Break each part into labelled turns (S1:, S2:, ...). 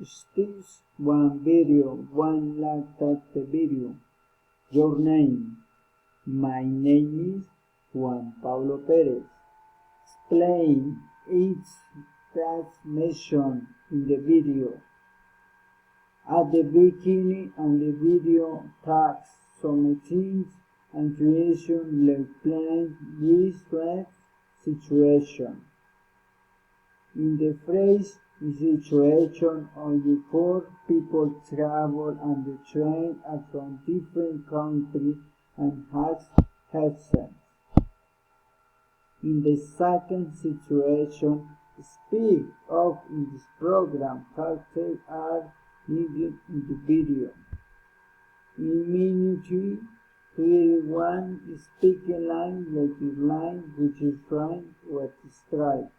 S1: Sticks one video, one laptop video. Your name. My name is Juan Pablo Perez. Explain each task mentioned in the video. At the beginning of the video, tasks, some things, and creation like plan with situation. In the phrase situation only 4 people travel on the train are from different countries and have headsets. In the second situation, speak up in this program, characters are needed in the video. Immediately, everyone is speaking line like a line which is trying to describe.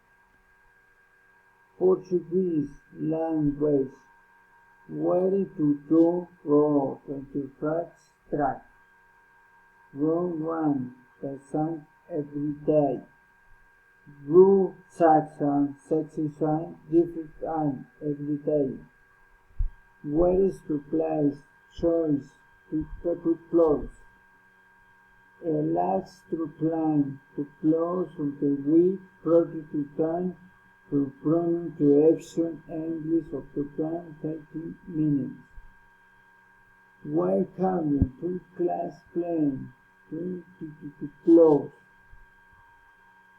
S1: Portuguese language. Where to do go 25 track. Run 1% every day. Do section exercise different time every day. Where is to place choice to close. Relax to plan to close of the week project to time to pronunciation English of the time 30 minutes. Welcome to class plan to close.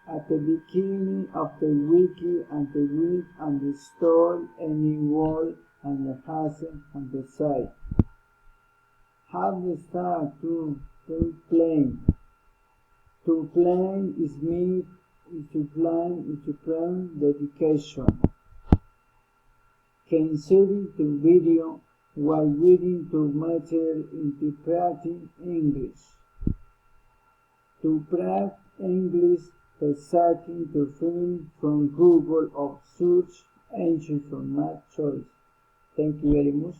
S1: At the beginning of the wiki and the week and the story any word and the hasn't on the side. Have the start to plan. To plan is mean is to plan dedication. Consider the video while reading to material interpreting English. To practice English, searching the film from Google or search engine for my choice. Thank you very much.